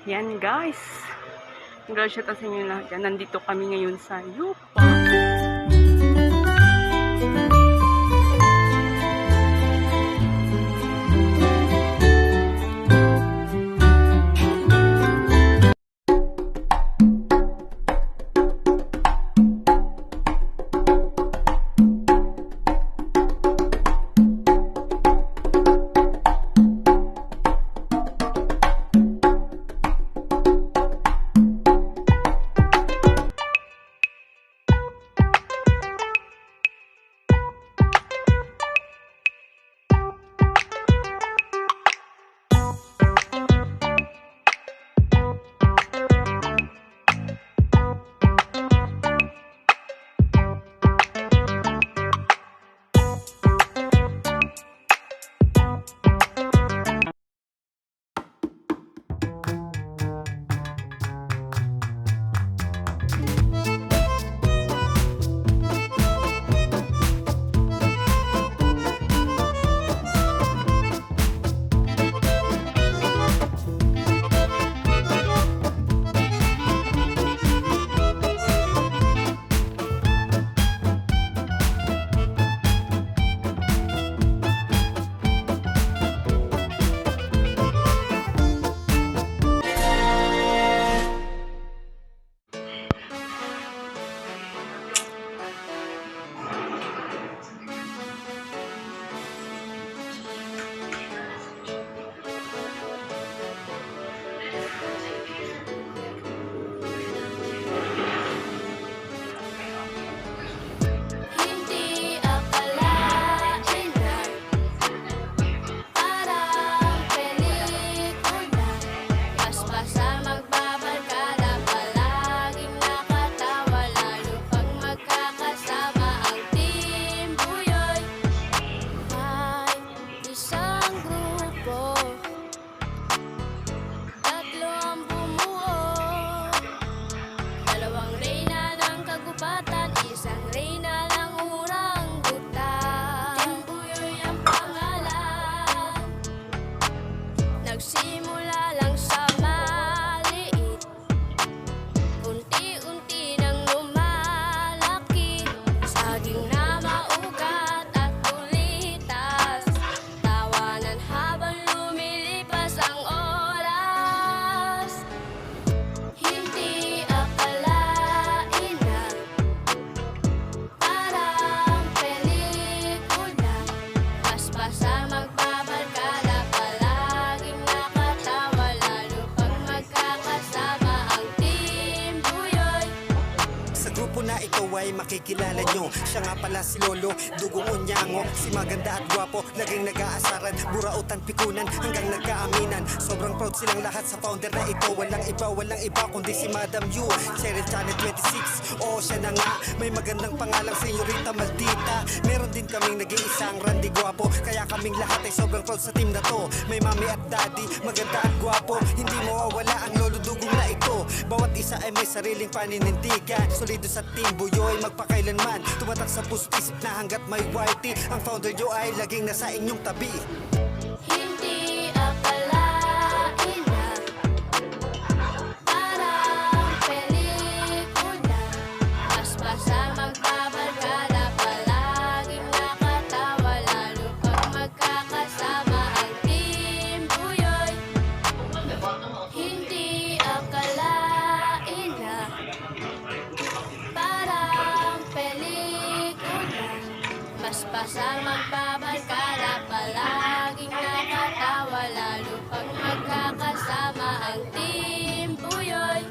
Yan guys. Congratulations sa inyo lahat yan. Nandito kami ngayon sa Yupa. Nagsimula lang sa maliit, unti-unti nang lumalaki, saging na maugat at bulitas, tawanan habang lumilipas ang oras. Hindi akalain na parang pelikula, paspasan magbabarkada, palaging nakatawa, lalo pag magkakasama ang Team Buyoy. Sa grupo na ito ay makikilala nyo. Siya nga pala si Lolo, dugong unyango. Si maganda at gwapo, laging nag-aasaran, burautan, pikunan, hanggang nagkaaminan. Sobrang proud silang lahat sa founder na ito. Walang iba kundi si Madam Yu, Cheryl Janet 26. Oo, siya na nga, may magandang pangalang Senyorita Maldita. Meron din kaming nag-iisang Randy Gwapo, kaya kaming lahat ay sobrang proud sa team na to. May mami at daddy, maganda at gwapo, hindi mawawala ang lolo dugong na ito. Bawat isa ay may sariling paninindigan, solido sa Team Buyoy magpakailanman. Tumatak sa puso-isip na hanggat may whitey, ang founder nyo ay laging nasa inyong tabi. Hindi akalain na parang pelikula, paspasan magbabarkada, palaging nakatawa, lalo pag magkakasama ang Team Buyoy. Hindi akalain na parang pelikula, paspasan magbabarkada, palaging nakatawa, lalo pag magkakasama ang Team Buyoy.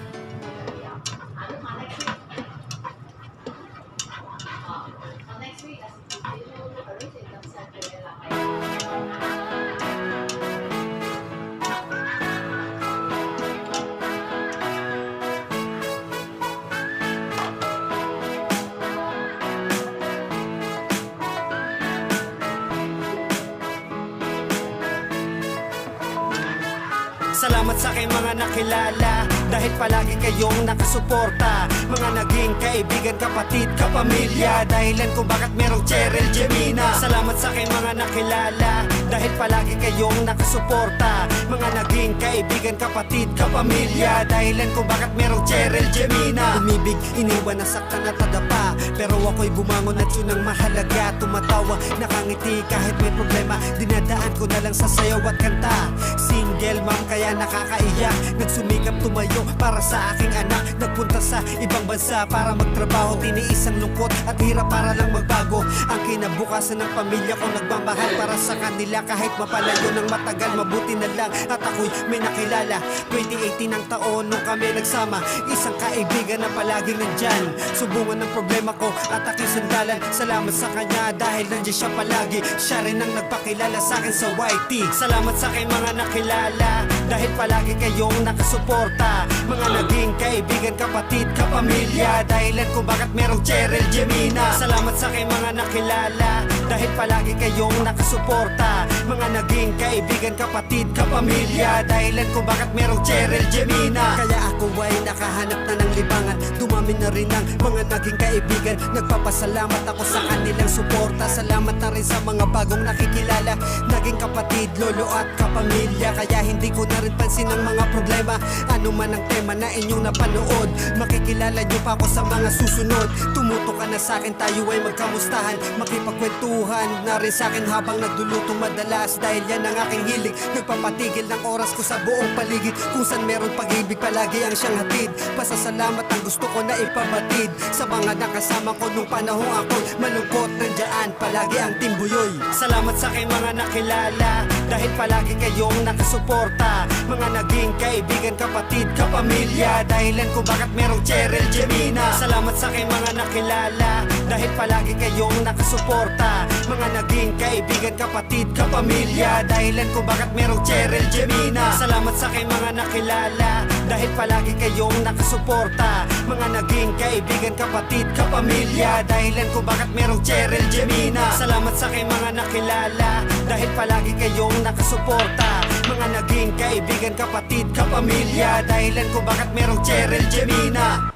Salamat sa aking mga nakilala, dahil palagi kayong nakasuporta. Mga naging kaibigan, kapatid, kapamilya, dahilan kung bakit merong Cheryl Gemina. Salamat sa aking mga nakilala, dahil palagi kayong nakasuporta. Mga naging kaibigan, kapatid, kapamilya, dahilan kung bakit merong Cheryl Gemina. Umibig, iniwan, nasaktan at nadapa, pero ako'y bumangon at yun ang mahalaga. Tumatawa, nakangiti kahit may problema, dinadaan ko na lang sa sayaw at kanta. Single mom kaya nakakaiyak, nagsumikap tumayo para sa aking anak. Nagpunta sa ibang bansa para magtrabaho, tiniis ang lungkot at hirap para lang magbago. Ang kinabukasan ng pamilya ko, nagmamahal para sa kanila kahit mapalayo ng matagal. Mabuti na lang at ako'y may nakilala. 2018 ang taon nung kami nagsama, isang kaibigan na palaging nandyan. Subungan ng problema ko at aking sandalan, salamat sa kanya dahil nandiyan siya palagi. Siya rin ang nagpakilala sa akin sa YT. Salamat sa aking mga nakilala, dahil palagi kayong nakasuporta. Mga naging kaibigan, kapatid, kapamilya, dahilan kung bakit merong Cheryl Gemina. Salamat sa aking mga nakilala, dahil palagi kayong nakasuporta. Mga naging kaibigan, kapatid, kapamilya, dahilan kung bakit merong Cheryl Gemina. Kaya ako ay nakahanap na ng libangan, dumami na rin ang mga naging kaibigan. Nagpapasalamat ako sa kanilang suporta. Salamat na rin sa mga bagong nakikilala, naging kapatid, lolo at kapamilya. Kaya hindi ko na rin pansin ang mga problema, ano man ang tema na inyong napanood. Makikilala nyo pa ako sa mga susunod. Tumuto ka na sa akin, tayo ay magkamustahan, makipagkwentuhan na rin sa akin habang nagluluto madalas. Dahil yan ang aking hilig, nagpapatigil ng oras ko sa buong paligid. Kung saan meron pag-ibig, palagi ang siyang hatid. Pasasalamat ang gusto ko na ipabatid sa mga nakasama ko nung panahong ako malungkot. Nandiyan palagi ang Team Buyoy. Salamat sa aking mga nakilala, dahil palagi kayong nakasuporta. Mga naging kaibigan, kapatid, kapamilya, dahilan kung bakit merong Cheryl Gemina. Salamat sa aking mga nakilala, dahil palagi kayong nakasuporta. Mga naging kaibigan, kapatid, kapamilya, dahilan kung bakit merong Cheryl Gemina. Salamat sa aking mga nakilala, dahil palagi kayong nakasuporta. Mga naging kaibigan, kapatid, kapamilya, dahilan kung bakit merong Cheryl Gemina. Salamat sa aking mga nakilala, dahil palagi kayong nakasuporta. Mga naging kaibigan, kapatid, kapamilya, dahilan kung bakit merong Cheryl Gemina.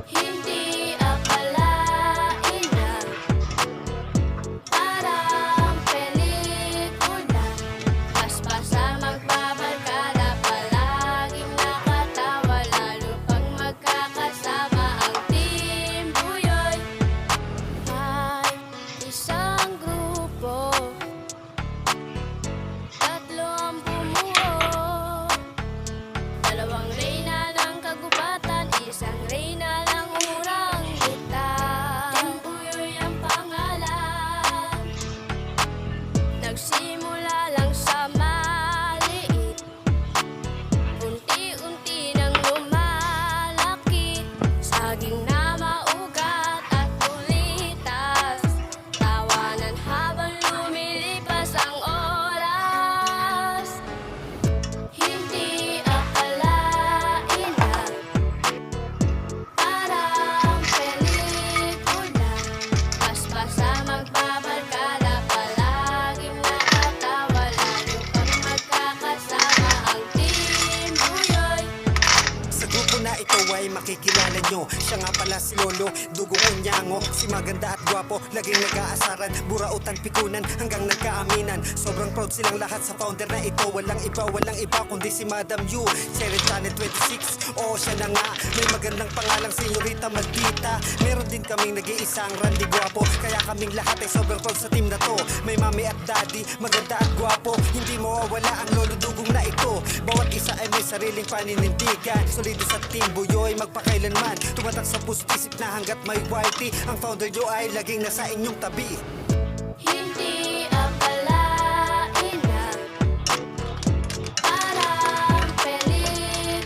Hindi akalain na parang pelikula, paspasa magbabarkada, palaging nakatawa, lalo pag magkakasama ang Team Buyoy. May isang grupo, tatlo ang bumuo, dalawang reyna ng kagubatan, isang reyna ng urang kita. Team Buyoy ang pangalan, nagsimula lang sa maliit, unti-unti nang lumalaki, saging na maugat at bulitas, tawanan habang lumilipas ang oras. Hindi akalain na parang pelikula, paspasa magbabarkada, palaging nakatawa, lalo pag magkakasama ang Team Buyoy. Sa grupo na ito ay makikilala nyo, siya nga pala si Lolo, dugong unyango, si maganda at gwapo, laging nag-aasaran, burautan, pikunan, hanggang nagkaaminan. Sobrang proud silang lahat sa founder na ito, walang iba kundi si Madam Yu, Cheryl Channel 26. Oo, siya na nga, may magandang pangalang Senyorita Maldita. Meron din kaming nag-iisang Randy Gwapo, kaya kaming lahat ay sobrang proud sa team na to. May mami at daddy, maganda at gwapo, hindi mawawala ang lolo dugong na ito. Bawat isa ay may sariling paninindigan, solido sa Team Buyoy magpakailanman, tumatak sa puso't isip na hanggat may YT. Ang founder nyo ay laging nasa inyong tabi. Hindi akalain na parang pelikula,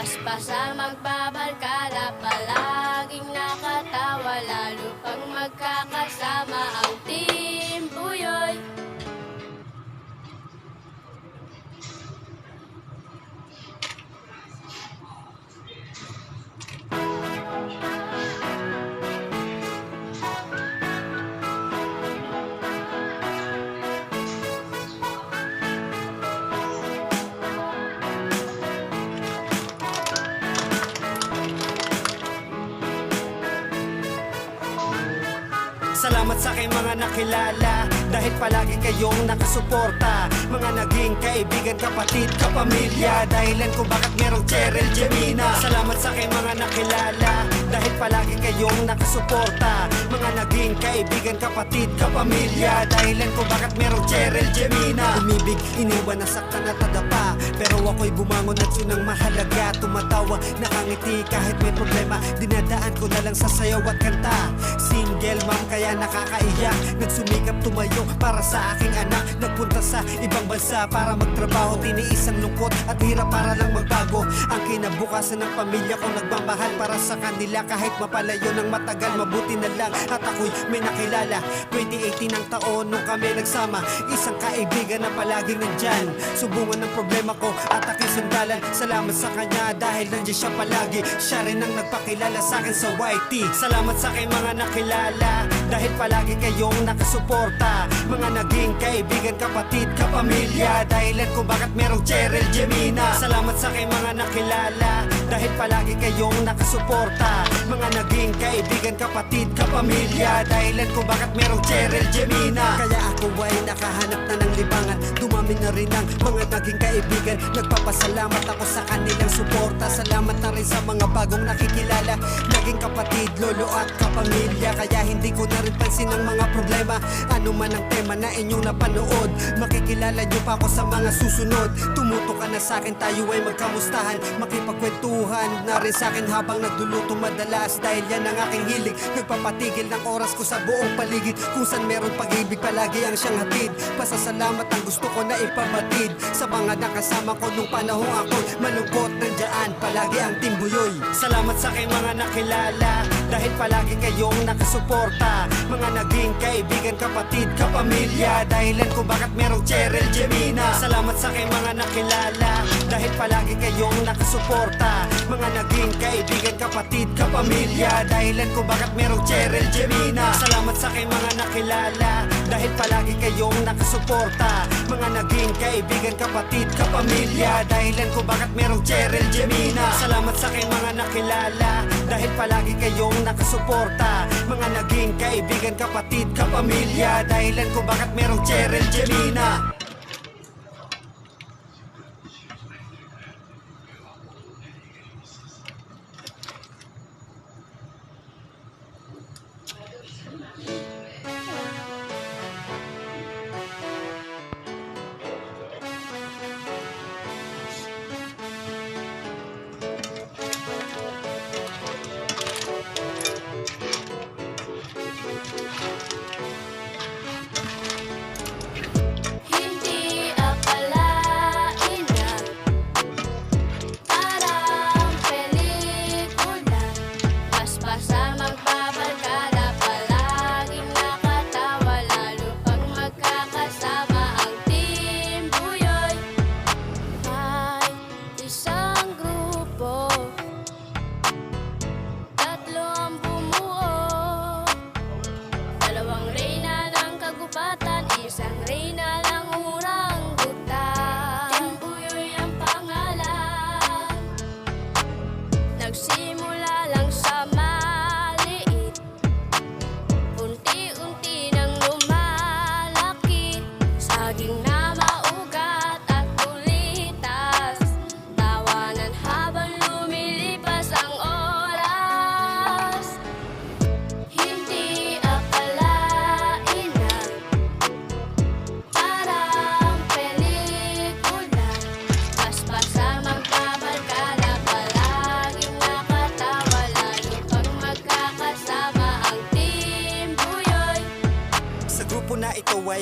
Paspasa magbabarkada, palaging nakatawa, lalo pag magkakasama ang Team Buyoy. Salamat sa aking mga nakilala, dahil palagi kayong nakasuporta. Mga naging kaibigan, kapatid, kapamilya, dahilan kung bakit merong Cheryl Gemina. Salamat sa aking mga nakilala, dahil palagi kayong nakasuporta. Mga naging kaibigan, kapatid, kapamilya, dahilan kung bakit merong Cheryl Gemina. Umibig, iniwan, nasaktan at nadapa, pero ako'y bumangon at yun ang mahalaga. Tumatawa, nakangiti kahit may problema, dinadaan ko na lang sa sayaw at kanta. Single mom kaya nakakaiyak, nagsumikap tumayo para sa aking anak. Nagpunta sa ibang bansa para magtrabaho, tiniis ang lungkot at hirap para lang magbago. Ang kinabukasan ng pamilya ko, nagmamahal para sa kanila kahit mapalayo ng matagal. Mabuti na lang at ako'y may nakilala. 2018 ang taon nung kami nagsama, isang kaibigan na palaging nandyan. Subungan ng problema ko at aking sandalan, salamat sa kanya dahil nandiyan siya palagi. Siya rin ang nagpakilala sa akin sa YT. Salamat sa aking mga nakilala, dahil palagi kayong nakasuporta. Mga naging kaibigan, kapatid, kapamilya, dahilan kung bakit merong Cheryl Gemina. Salamat sa aking mga nakilala, dahil palagi kayong nakasuporta. Mga naging kaibigan, kapatid, kapamilya, dahilan kung bakit merong Cheryl Gemina. Kaya ako ay nakahanap na ng libangan, dumami na rin ang mga naging kaibigan. Nagpapasalamat ako sa kanilang suporta. Salamat na rin sa mga bagong nakikilala, naging kapatid, lolo at kapamilya. Kaya hindi ko na rin pansin ang mga problema, ano man ang tema na inyong napanood. Makikilala nyo pa ako sa mga susunod. Tumuto ka na sa akin, tayo ay magkamustahan, makipagkwentuhan na rin sa akin habang nagluluto madalas. Dahil yan ang aking hilig, nagpapatigil ng oras ko sa buong paligid. Kung saan meron pag-ibig, palagi ang siyang hatid. Pasasalamat ang gusto ko na ipamatid sa mga nakasama ko nung panahong ako malungkot. Nandiyan palagi ang Team Buyoy. Salamat sa aking mga nakilala, dahil palagi kayong nakasuporta. Mga naging kaibigan, kapatid, kapamilya, dahilan kung bakit merong Cheryl Gemina. Salamat sa aking mga nakilala, dahil palagi kayong nakasuporta. Mga naging kaibigan, kapatid, kapamilya, dahilan kung bakit merong Cheryl Gemina. Salamat sa aking mga nakilala, dahil palagi kayong nakasuporta. Mga naging kaibigan, kapatid, kapamilya, dahilan kung bakit merong Cheryl Gemina. Salamat sa aking mga nakilala, dahil palagi kayong nakasuporta. Mga naging kaibigan, kapatid, kapamilya, dahilan kung bakit merong Cheryl Gemina. Hindi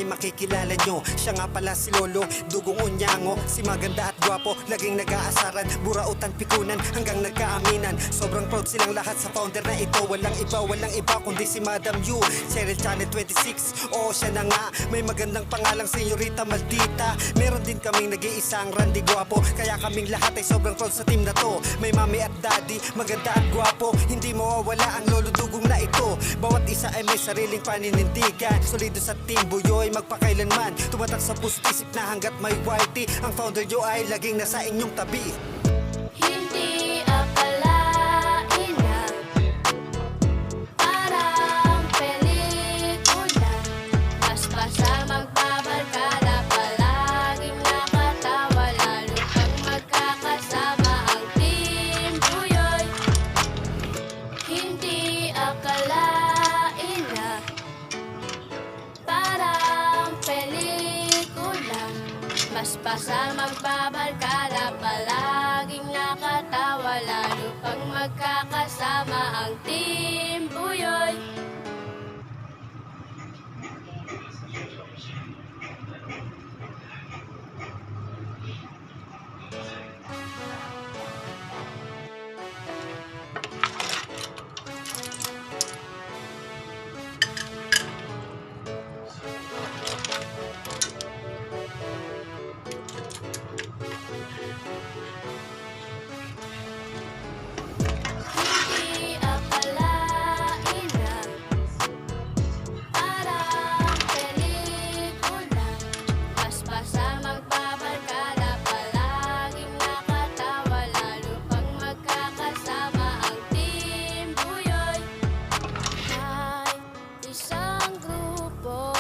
ay makikilala nyo. Siya nga pala si Lolo, dugong unyango, si maganda at gwapo, laging nag-aasaran, burautan, pikunan, hanggang nagkaaminan. Sobrang proud silang lahat sa founder na ito. Walang iba kundi si Madam Yu, Cheryl Channel 26. Oo, siya na nga, may magandang pangalang Senyorita Maldita. Meron din kaming nag-iisang Randy Gwapo, kaya kaming lahat ay sobrang proud sa team na to. May mami at daddy, maganda at gwapo, hindi mawawala ang lolo dugong na ito. Bawat isa ay may sariling paninindigan, solido sa team Buyoy magpakailanman. Tumatak sa puso't isip na hanggat may whitey, ang founder nyo ay laging nasa inyong tabi. Hindi akalain na parang pelikula, basta magbabarkada, palaging nakatawa, lalo pag magkakasama ang Team Buyoy. Hindi akalain na parang pelikula, basta magbabarkada, palaging nakatawa, lalo pag magkakasama ang Team Buyoy. Hindi akalain na parang pelikula, basta magbabarkada, palaging nakatawa, lalo pag magkakasama ang Team Buyoy. May isang grupo,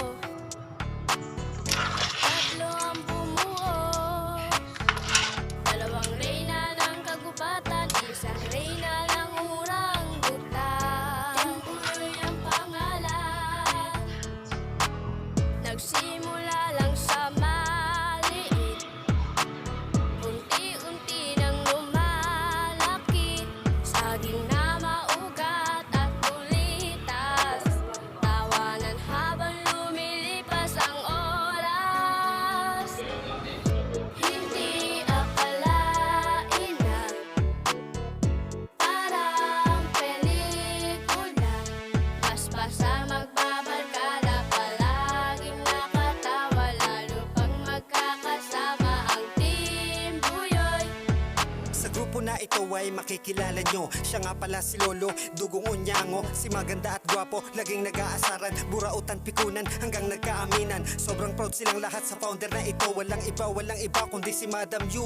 tatlo ang bumuo, dalawang reyna ng kagubatan, isang reyna ng orangutan. Team Buyoy ang pangalan, nagsimula lang sa maliit, unti-unti nang lumalaki, saging na maugat at bulitas, tawanan habang lumilipas ang oras. Hindi akalain na parang pelikula, basta magbabarkada, palaging nakatawa, lalo pag magkakasama ang Team Buyoy. Sa grupo na ito ay makikilala nyo. Siya nga pala si Lolo, dugong unyango, si maganda at gwapo, laging nag-aasaran, burautan, pikunan, hanggang nagkaaminan. Sobrang proud silang lahat sa founder na ito. Walang iba kundi si Madam Yu,